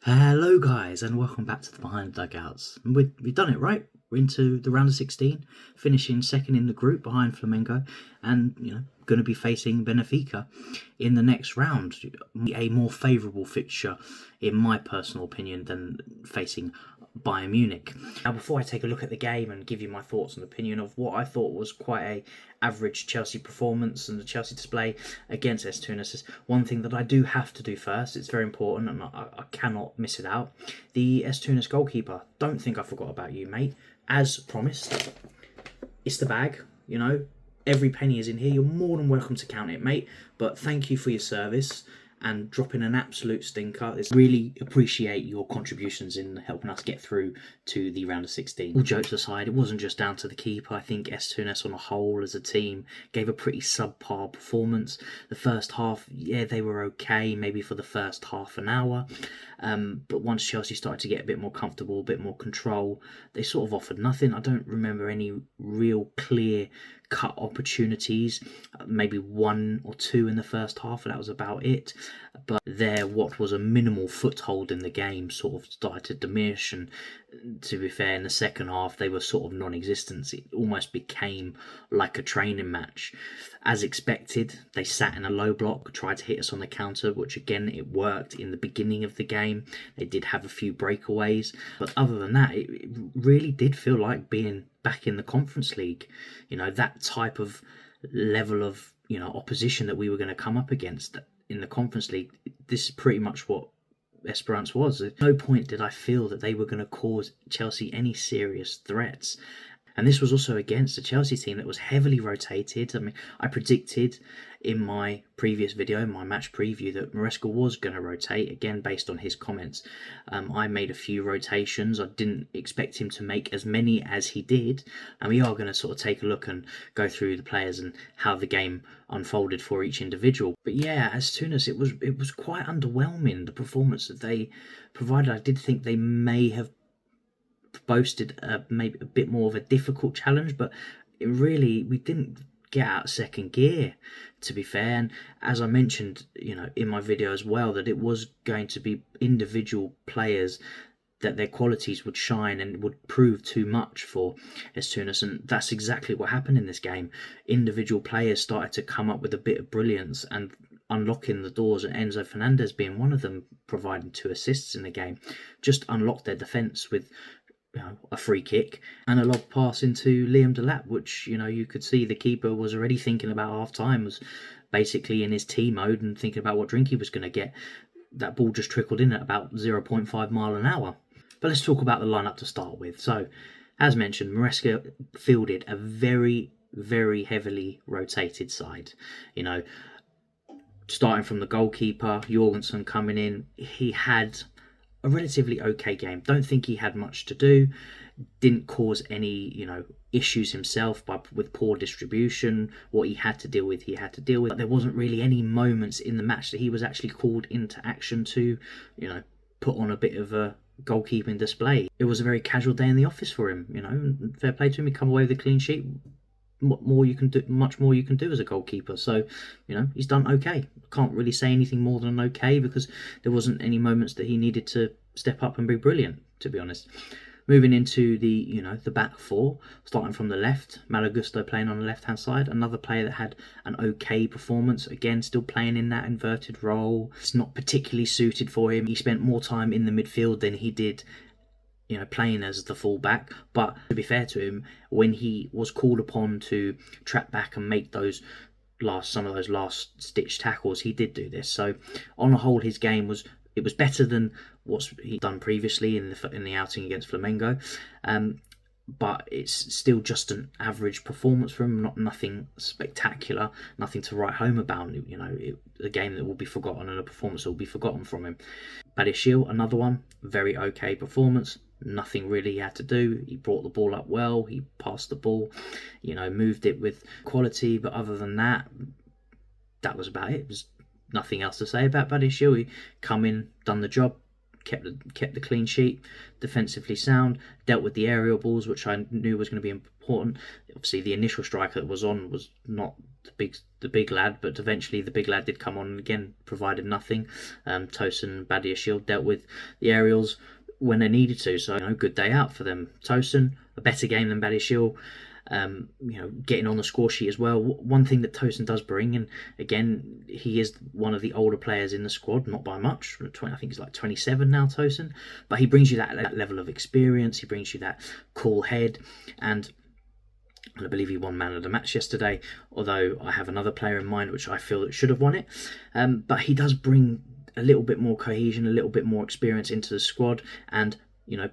Hello, guys, and welcome back to the Behind the Dugouts. We've done it right. We're into the round of 16, finishing second in the group behind Flamengo, and going to be facing Benfica in the next round. A more favourable fixture, in my personal opinion, than facing Bayern Munich. Now, before I take a look at the game and give you my thoughts and opinion of what I thought was quite a average Chelsea performance and the Chelsea display against S Tunis, one thing that I do have to do first, it's very important and I cannot miss it out. The S Tunis goalkeeper, don't think I forgot about you, mate. As promised, it's the bag, every penny is in here. You're more than welcome to count it, mate, but thank you for your service and dropping an absolute stinker. I really appreciate your contributions in helping us get through to the round of 16. All jokes aside, it wasn't just down to the keeper. I think S Tunis on a whole as a team gave a pretty subpar performance. The first half, they were okay, maybe for the first half an hour. But once Chelsea started to get a bit more comfortable, a bit more control, they sort of offered nothing. I don't remember any real clear cut opportunities, maybe one or two in the first half, and that was about it. But what was a minimal foothold in the game sort of started to diminish, and to be fair, in the second half they were sort of non-existent. It almost became like a training match. As expected, they sat in a low block, tried to hit us on the counter, which again, it worked in the beginning of the game. They did have a few breakaways, but other than that, it really did feel like being back in the Conference League. That type of level of opposition that we were going to come up against in the Conference League. This is pretty much what Espérance was. At no point did I feel that they were going to cause Chelsea any serious threats. And this was also against a Chelsea team that was heavily rotated. I mean, I predicted in my previous video, my match preview, that Maresca was going to rotate, again based on his comments. I made a few rotations. I didn't expect him to make as many as he did. And we are going to sort of take a look and go through the players and how the game unfolded for each individual. But yeah, as Tunis, it was quite underwhelming, the performance that they provided. I did think they may have boasted maybe a bit more of a difficult challenge, but we didn't get out of second gear, to be fair. And as I mentioned in my video as well, that it was going to be individual players that their qualities would shine and would prove too much for S Tunis, and that's exactly what happened in this game. Individual players started to come up with a bit of brilliance and unlocking the doors, and Enzo Fernandez being one of them, providing 2 assists in the game, just unlocked their defence with a free kick and a lob pass into Liam Delap, which you could see the keeper was already thinking about half time, was basically in his T mode and thinking about what drink he was going to get. That ball just trickled in at about 0.5 mile an hour. But let's talk about the lineup to start with. So, as mentioned, Maresca fielded a very, very heavily rotated side. Starting from the goalkeeper, Jorgensen coming in, he had a relatively okay game. Don't think he had much to do. Didn't cause any, issues himself with poor distribution. What he had to deal with, he had to deal with. But there wasn't really any moments in the match that he was actually called into action to, put on a bit of a goalkeeping display. It was a very casual day in the office for him. Fair play to him. He come away with a clean sheet. Much more you can do as a goalkeeper. So, he's done okay. Can't really say anything more than okay, because there wasn't any moments that he needed to step up and be brilliant, to be honest. Moving into the back four, starting from the left, Malagusto playing on the left hand side, another player that had an okay performance, again still playing in that inverted role. It's not particularly suited for him. He spent more time in the midfield than he did playing as the fullback. But to be fair to him, when he was called upon to track back and make some of those last stitch tackles, he did do this. So on the whole, his game was better than what he'd done previously in the outing against Flamengo. But it's still just an average performance from him, nothing spectacular, nothing to write home about. A game that will be forgotten and a performance that will be forgotten from him. Badiashile, another one, very okay performance. Nothing really he had to do. He brought the ball up well. He passed the ball, moved it with quality. But other than that, that was about it. There's nothing else to say about Badiashile. He come in, done the job, kept the clean sheet, defensively sound, dealt with the aerial balls, which I knew was going to be important. Obviously, the initial striker that was on was not the big lad, but eventually the big lad did come on and again provided nothing. Tosin and Badiashile dealt with the aerials when they needed to, so good day out for them. Tosin, a better game than Badiashile. Getting on the score sheet as well. One thing that Tosin does bring, and again, he is one of the older players in the squad, not by much. I think he's like 27 now, Tosin, but he brings you that level of experience. He brings you that cool head, and I believe he won man of the match yesterday. Although I have another player in mind which I feel that should have won it, but he does bring a little bit more cohesion, a little bit more experience into the squad, and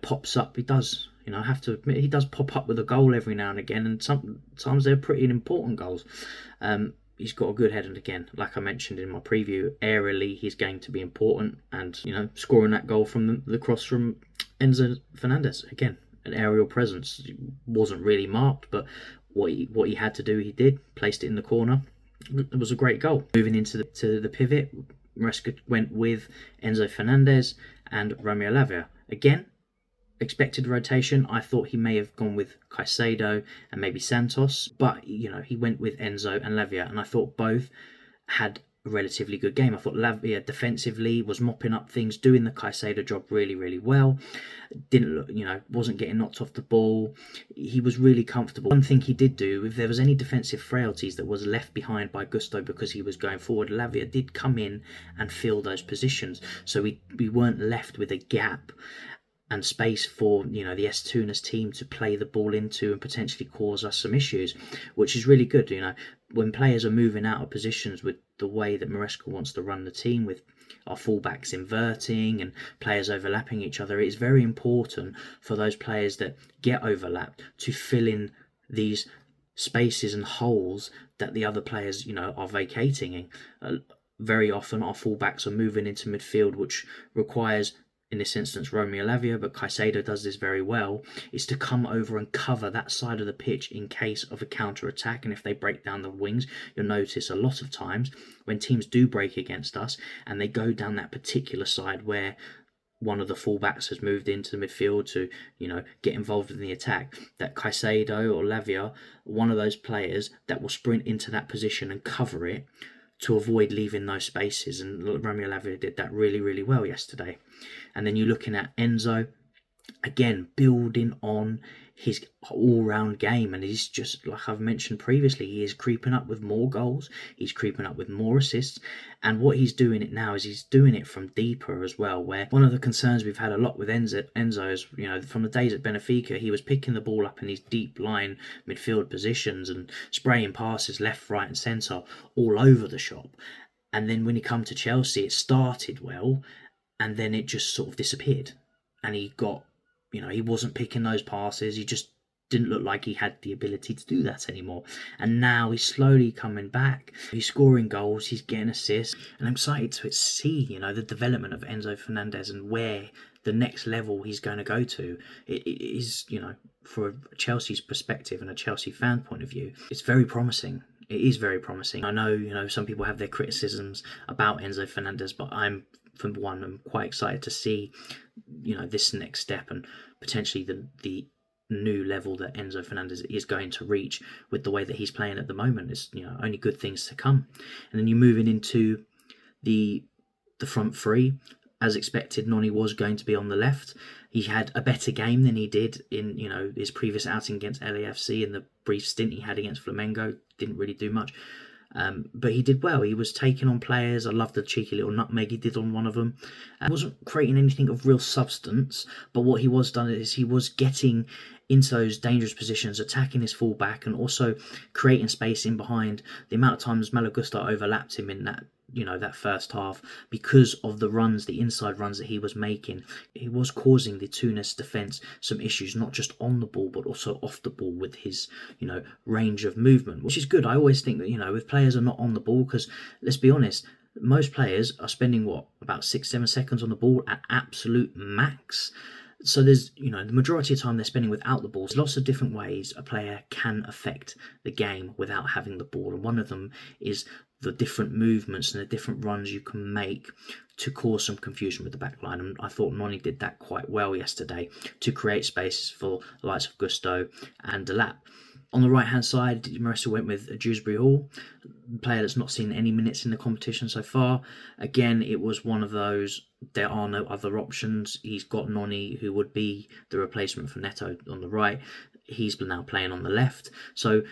pops up. He does. I have to admit, he does pop up with a goal every now and again, and sometimes they're pretty important goals. He's got a good head, and again, like I mentioned in my preview, aerially he's going to be important, and scoring that goal from the cross from Enzo Fernandez, again, an aerial presence. It wasn't really marked, but what he had to do, he did. Placed it in the corner. It was a great goal. Moving into the pivot, Maresca went with Enzo Fernandez and Romeo Lavia. Again, expected rotation. I thought he may have gone with Caicedo and maybe Santos, but he went with Enzo and Lavia, and I thought both had a relatively good game. I thought Lavia defensively was mopping up things, doing the Caicedo job really, really well. Didn't look, wasn't getting knocked off the ball. He was really comfortable. One thing he did do, if there was any defensive frailties that was left behind by Gusto because he was going forward, Lavia did come in and fill those positions, so we weren't left with a gap and space for the Tunis team to play the ball into and potentially cause us some issues, which is really good. When players are moving out of positions with the way that Maresca wants to run the team, with our fullbacks inverting and players overlapping each other, it is very important for those players that get overlapped to fill in these spaces and holes that the other players are vacating. Very often our fullbacks are moving into midfield, which requires, in this instance, Romeo Lavia, but Caicedo does this very well, is to come over and cover that side of the pitch in case of a counter-attack. And if they break down the wings, you'll notice a lot of times when teams do break against us and they go down that particular side where one of the fullbacks has moved into the midfield to, get involved in the attack, that Caicedo or Lavia, one of those players that will sprint into that position and cover it to avoid leaving those spaces, and Romeo Lavia did that really, really well yesterday. And then you're looking at Enzo, again, building on his all-round game, and he's just, like I've mentioned previously, he is creeping up with more goals, he's creeping up with more assists, and what he's doing it now is he's doing it from deeper as well, where one of the concerns we've had a lot with Enzo is, from the days at Benfica, he was picking the ball up in these deep line midfield positions and spraying passes left, right and centre all over the shop. And then when he come to Chelsea, it started well, and then it just sort of disappeared, and he got, he wasn't picking those passes. He just didn't look like he had the ability to do that anymore. And now he's slowly coming back. He's scoring goals. He's getting assists. And I'm excited to see, the development of Enzo Fernandez and where the next level he's going to go to. It is, for Chelsea's perspective and a Chelsea fan point of view, it's very promising. It is very promising. I know, some people have their criticisms about Enzo Fernandez, but I'm quite excited to see, this next step and potentially the new level that Enzo Fernandez is going to reach with the way that he's playing at the moment. Is only good things to come. And then you're moving into the front three. As expected, Noni was going to be on the left. He had a better game than he did in his previous outing against LAFC, and the brief stint he had against Flamengo. Didn't really do much. But he did well. He was taking on players. I loved the cheeky little nutmeg he did on one of them. He wasn't creating anything of real substance, but what he was done is he was getting into those dangerous positions, attacking his fullback, and also creating space in behind. The amount of times Malo Gusto overlapped him in that that first half, because of the runs, the inside runs that he was making, he was causing the Tunis defence some issues, not just on the ball but also off the ball with his range of movement, which is good. I always think that if players are not on the ball, because let's be honest, most players are spending about 6-7 seconds on the ball at absolute max. So there's, the majority of time they're spending without the ball. There's lots of different ways a player can affect the game without having the ball. And one of them is the different movements and the different runs you can make to cause some confusion with the back line. And I thought Noni did that quite well yesterday to create spaces for the likes of Gusto and Delap. On the right-hand side, Mauricio went with Dewsbury Hall, a player that's not seen any minutes in the competition so far. Again, it was one of those, there are no other options. He's got Noni, who would be the replacement for Neto on the right. He's now playing on the left. So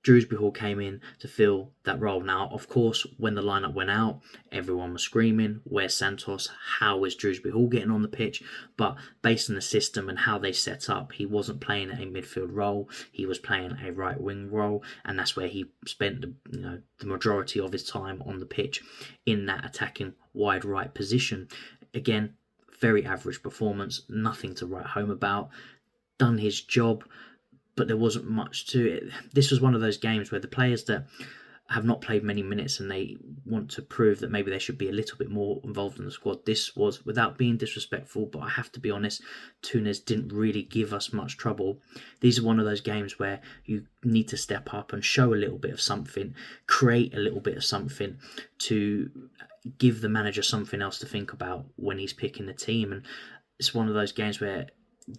Dewsbury Hall came in to fill that role. Now, of course, when the lineup went out, everyone was screaming, where's Santos? How is Dewsbury Hall getting on the pitch? But based on the system and how they set up, he wasn't playing a midfield role. He was playing a right wing role, and that's where he spent the majority of his time on the pitch in that attacking wide right position. Again, very average performance, nothing to write home about. Done his job, but there wasn't much to it. This was one of those games where the players that have not played many minutes and they want to prove that maybe they should be a little bit more involved in the squad. This was, without being disrespectful, but I have to be honest, Tunis didn't really give us much trouble. These are one of those games where you need to step up and show a little bit of something, create a little bit of something to give the manager something else to think about when he's picking the team. And it's one of those games where,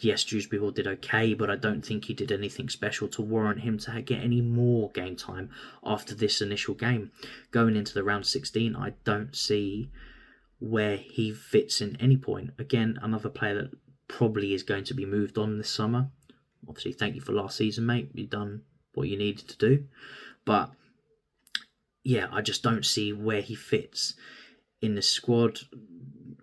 yes, Dewsbury Hall did okay, but I don't think he did anything special to warrant him to get any more game time after this initial game. Going into the round 16, I don't see where he fits in any point. Again, another player that probably is going to be moved on this summer. Obviously, thank you for last season, mate. You've done what you needed to do. But yeah, I just don't see where he fits in the squad.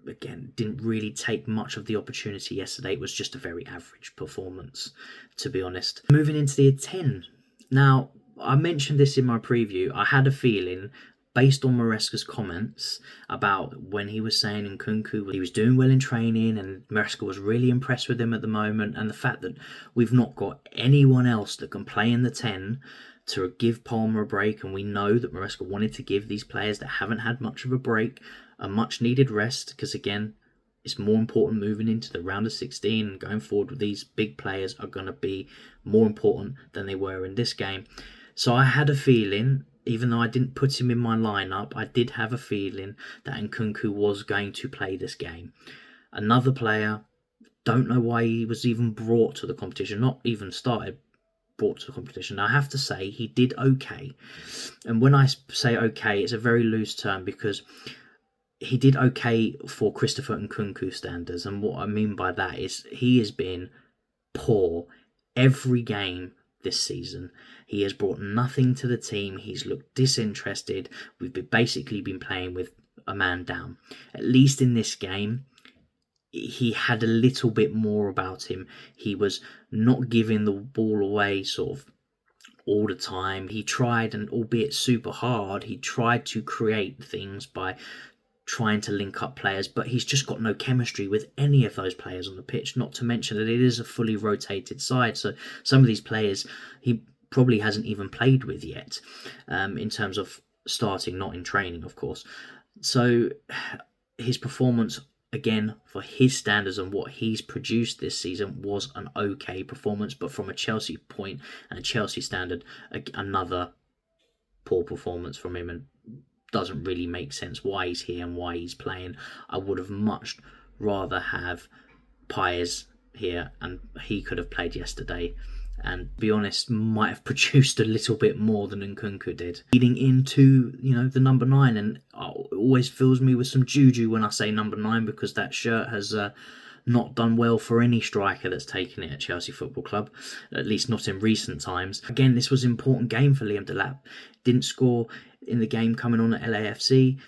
Again, didn't really take much of the opportunity yesterday. It was just a very average performance, to be honest. Moving into the 10. Now, I mentioned this in my preview. I had a feeling, based on Maresca's comments about when he was saying Nkunku, he was doing well in training and Maresca was really impressed with him at the moment, and the fact that we've not got anyone else that can play in the 10 to give Palmer a break, and we know that Maresca wanted to give these players that haven't had much of a break a much needed rest, because again, it's more important moving into the round of 16 and going forward with these big players are going to be more important than they were in this game. So I had a feeling, even though I didn't put him in my lineup, I did have a feeling that Nkunku was going to play this game. Another player, don't know why he was even brought to the competition, not even started, brought to the competition. Now, I have to say, he did okay. And when I say okay, it's a very loose term, because he did okay for Christopher Nkunku standards. And what I mean by that is he has been poor every game this season. He has brought nothing to the team. He's looked disinterested. We've basically been playing with a man down. At least in this game, he had a little bit more about him. He was not giving the ball away sort of all the time. He tried, and albeit super hard, he tried to create things by trying to link up players, but he's just got no chemistry with any of those players on the pitch, not to mention that it is a fully rotated side, so some of these players he probably hasn't even played with yet, in terms of starting, not in training, of course. So his performance, again, for his standards and what he's produced this season, was an okay performance, but from a Chelsea point and a Chelsea standard, another poor performance from him, and doesn't really make sense why he's here and why he's playing. I would have much rather have Paez here, and he could have played yesterday, and to be honest, might have produced a little bit more than Nkunku did. Leading into, the number 9, and it always fills me with some juju when I say number 9, because that shirt has not done well for any striker that's taken it at Chelsea Football Club, at least not in recent times. Again, this was an important game for Liam Delap. Didn't score in the game coming on at LAFC.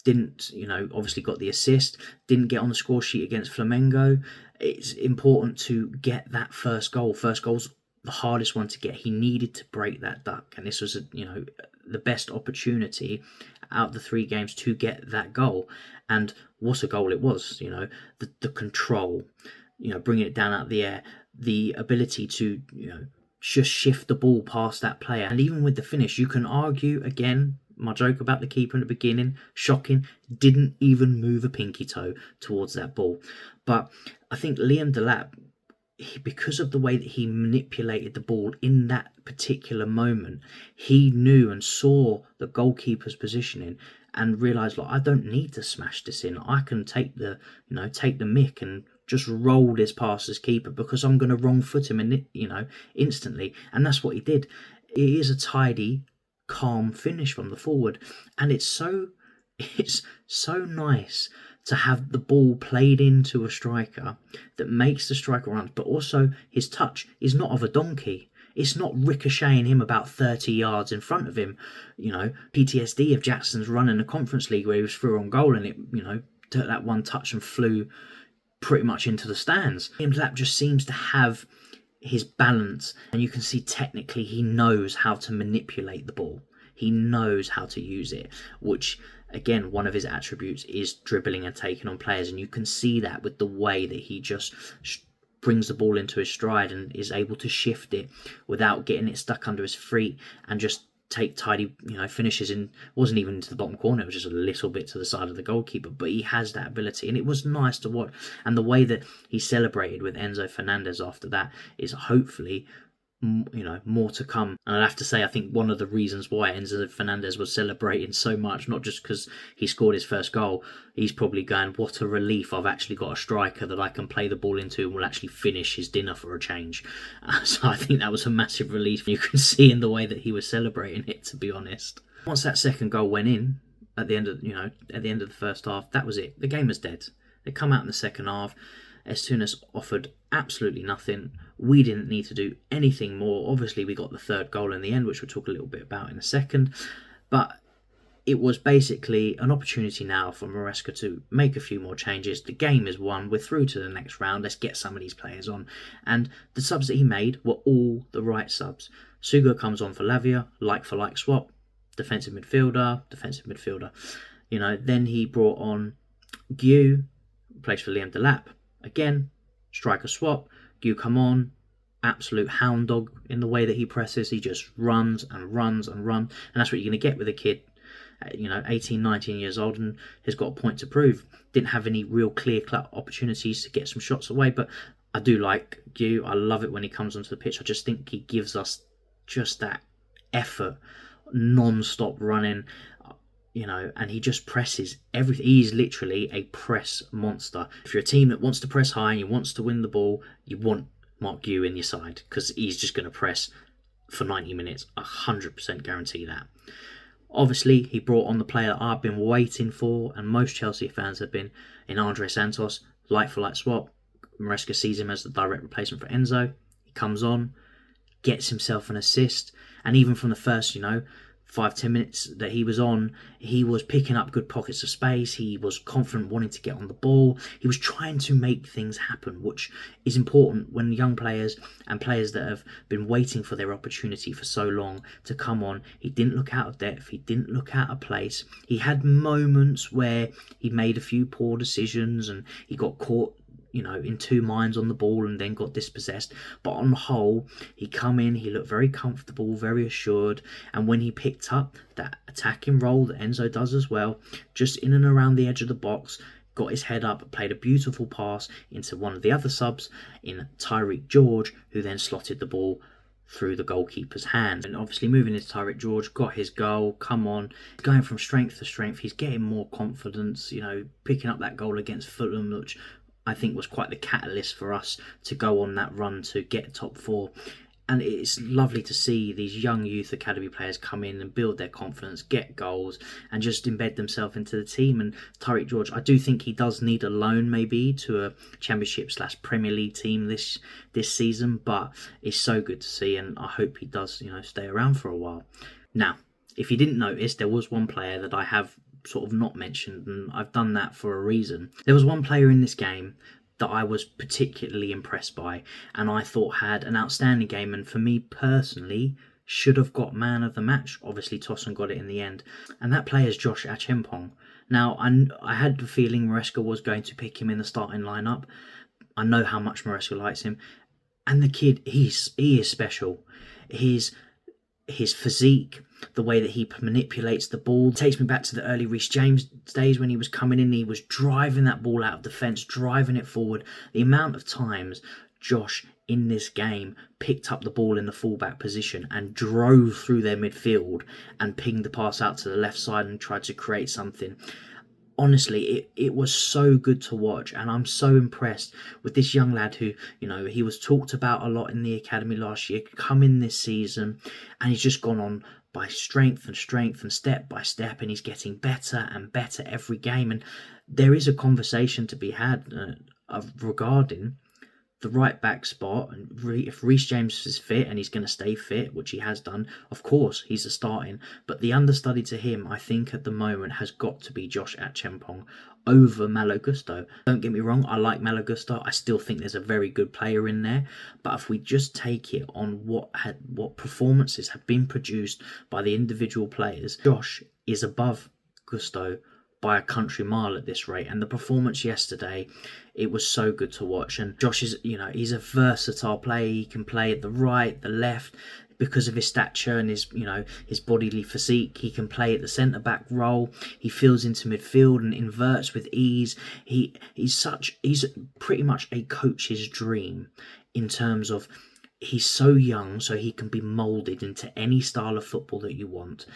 Didn't, obviously got the assist. Didn't get on the score sheet against Flamengo. It's important to get that first goal. First goal's the hardest one to get. He needed to break that duck, and this was, the best opportunity out of the 3 games to get that goal. And what a goal it was, the control, bringing it down out of the air, the ability to, just shift the ball past that player. And even with the finish, you can argue, again, my joke about the keeper in the beginning, shocking, didn't even move a pinky toe towards that ball. But I think Liam Delap, because of the way that he manipulated the ball in that particular moment, he knew and saw the goalkeeper's positioning and realised, like, I don't need to smash this in. I can take the mick and just roll this past his keeper because I'm going to wrong foot him instantly. And that's what he did. It is a tidy, calm finish from the forward, and it's so nice to have the ball played into a striker that makes the striker run, but also his touch is not of a donkey. It's not ricocheting him about 30 yards in front of him. PTSD of Jackson's run in the Conference League where he was through on goal and it, took that one touch and flew pretty much into the stands. Delap just seems to have his balance, and you can see technically he knows how to manipulate the ball. He knows how to use it, which, again, one of his attributes is dribbling and taking on players, and you can see that with the way that he just brings the ball into his stride and is able to shift it without getting it stuck under his feet and just take tidy, finishes in. Wasn't even into the bottom corner, it was just a little bit to the side of the goalkeeper, but he has that ability, and it was nice to watch. And the way that he celebrated with Enzo Fernandez after that is hopefully more to come. And I'd have to say, I think one of the reasons why Enzo Fernandez was celebrating so much, not just because he scored his first goal, he's probably going, what a relief, I've actually got a striker that I can play the ball into and will actually finish his dinner for a change. So I think that was a massive relief. You can see in the way that he was celebrating it, to be honest. Once that second goal went in at the end of the first half, that was it. The game was dead. They come out in the second half. Tunis offered absolutely nothing. We didn't need to do anything more. Obviously, we got the third goal in the end, which we'll talk a little bit about in a second. But it was basically an opportunity now for Maresca to make a few more changes. The game is won. We're through to the next round. Let's get some of these players on. And the subs that he made were all the right subs. Sugo comes on for Lavia, like-for-like swap. Defensive midfielder. Then he brought on Gue, plays for Liam Delap. Again, striker swap. Gue come on, absolute hound dog in the way that he presses. He just runs and runs and runs. And that's what you're going to get with a kid, 18, 19 years old, and has got a point to prove. Didn't have any real clear-cut opportunities to get some shots away, but I do like Gue. I love it when he comes onto the pitch. I just think he gives us just that effort, non-stop running. And he just presses everything. He's literally a press monster. If you're a team that wants to press high and you wants to win the ball, you want Mark Gue in your side because he's just going to press for 90 minutes. 100% guarantee that. Obviously, he brought on the player I've been waiting for, and most Chelsea fans have been, in Andre Santos. Like-for-like swap. Maresca sees him as the direct replacement for Enzo. He comes on, gets himself an assist, and even from the first, 5-10 minutes that he was on, he was picking up good pockets of space. He was confident, wanting to get on the ball. He was trying to make things happen, which is important when young players and players that have been waiting for their opportunity for so long to come on. He didn't look out of depth. He didn't look out of place. He had moments where he made a few poor decisions and he got caught in two minds on the ball and then got dispossessed. But on the whole, he come in, he looked very comfortable, very assured. And when he picked up that attacking role that Enzo does as well, just in and around the edge of the box, got his head up, played a beautiful pass into one of the other subs in Tyreek George, who then slotted the ball through the goalkeeper's hand. And obviously moving into Tyreek George, got his goal, come on, going from strength to strength. He's getting more confidence, picking up that goal against Fulham, which I think was quite the catalyst for us to go on that run to get top four. And it's lovely to see these young youth academy players come in and build their confidence, get goals, and just embed themselves into the team. And Tyreek George, I do think he does need a loan maybe to a Championship/Premier League team this season, but it's so good to see, and I hope he does, stay around for a while. Now, if you didn't notice, there was one player that I have sort of not mentioned, and I've done that for a reason. There was one player in this game that I was particularly impressed by, and I thought had an outstanding game, and for me personally should have got man of the match. Obviously Tosun got it in the end, and that player is Josh Achimpong. Now I had the feeling Maresca was going to pick him in the starting lineup. I know how much Maresca likes him, and the kid, he is special. His physique, the way that he manipulates the ball, takes me back to the early Reece James days when he was coming in. He was driving that ball out of defence, driving it forward. The amount of times Josh in this game picked up the ball in the fullback position and drove through their midfield and pinged the pass out to the left side and tried to create something. Honestly, it was so good to watch, and I'm so impressed with this young lad who, he was talked about a lot in the academy last year, come in this season, and he's just gone on by strength and strength and step by step, and he's getting better and better every game. And there is a conversation to be had regarding the right back spot. And if Reece James is fit, and he's going to stay fit, which he has done, of course he's a starting. But the understudy to him, I think at the moment, has got to be Josh Acheampong over Malo Gusto. Don't get me wrong, I like Malo Gusto. I still think there's a very good player in there. But if we just take it on what performances have been produced by the individual players, Josh is above Gusto by a country mile at this rate. And the performance yesterday, it was so good to watch. And Josh is, he's a versatile player. He can play at the right, the left. Because of his stature and his bodily physique, he can play at the centre-back role. He fills into midfield and inverts with ease. He's pretty much a coach's dream in terms of he's so young, so he can be moulded into any style of football that you want.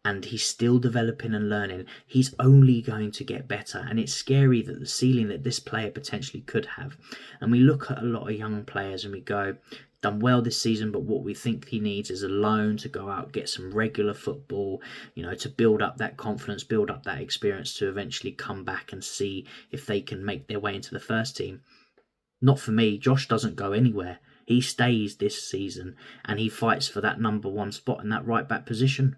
And he's still developing and learning. He's only going to get better. And it's scary that the ceiling that this player potentially could have. And we look at a lot of young players and we go, done well this season, but what we think he needs is a loan to go out, get some regular football, to build up that confidence, build up that experience, to eventually come back and see if they can make their way into the first team. Not for me. Josh doesn't go anywhere. He stays this season and he fights for that number one spot in that right back position.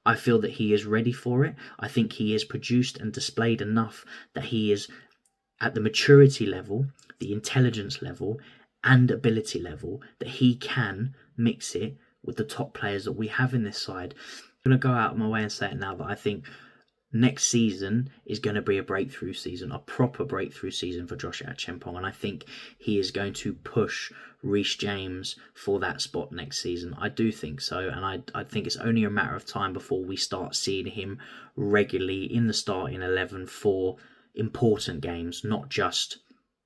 I feel that he is ready for it. I think he has produced and displayed enough that he is at the maturity level, the intelligence level, and ability level that he can mix it with the top players that we have in this side. I'm going to go out of my way and say it now that I think next season is going to be a breakthrough season, a proper breakthrough season for Josh Acheampong, and I think he is going to push Reece James for that spot next season. I do think so, and I think it's only a matter of time before we start seeing him regularly in the starting 11 for important games, not just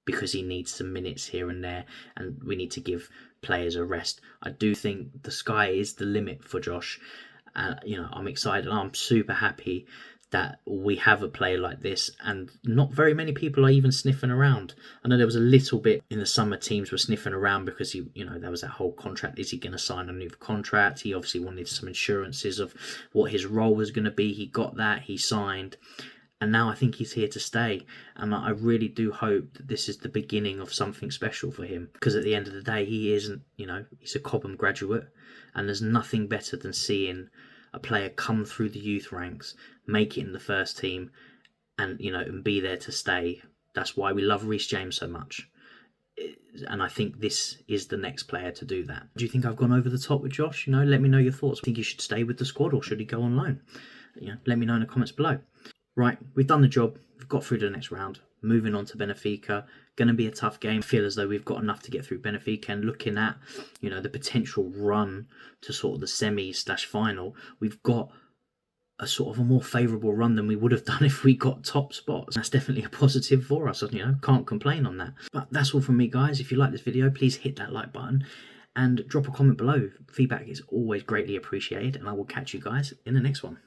because he needs some minutes here and there and we need to give players a rest. I do think the sky is the limit for Josh. I'm excited and I'm super happy that we have a player like this, and not very many people are even sniffing around. I know there was a little bit in the summer, teams were sniffing around because there was that whole contract. Is he going to sign a new contract? He obviously wanted some assurances of what his role was going to be. He got that, he signed, and now I think he's here to stay. And I really do hope that this is the beginning of something special for him, because at the end of the day, he isn't, he's a Cobham graduate, and there's nothing better than seeing a player come through the youth ranks, make it in the first team, and and be there to stay. That's why we love Reece James so much, and I think this is the next player to do that. Do you think I've gone over the top with Josh? Let me know your thoughts. Do you think he should stay with the squad or should he go on loan? Let me know in the comments below. Right, we've done the job. We've got through to the next round. Moving on to Benfica. Going to be a tough game. I feel as though we've got enough to get through Benfica, and looking at, the potential run to sort of the semi/final, we've got a sort of a more favourable run than we would have done if we got top spots. That's definitely a positive for us. Can't complain on that. But that's all from me, guys. If you like this video, please hit that like button and drop a comment below. Feedback is always greatly appreciated, and I will catch you guys in the next one.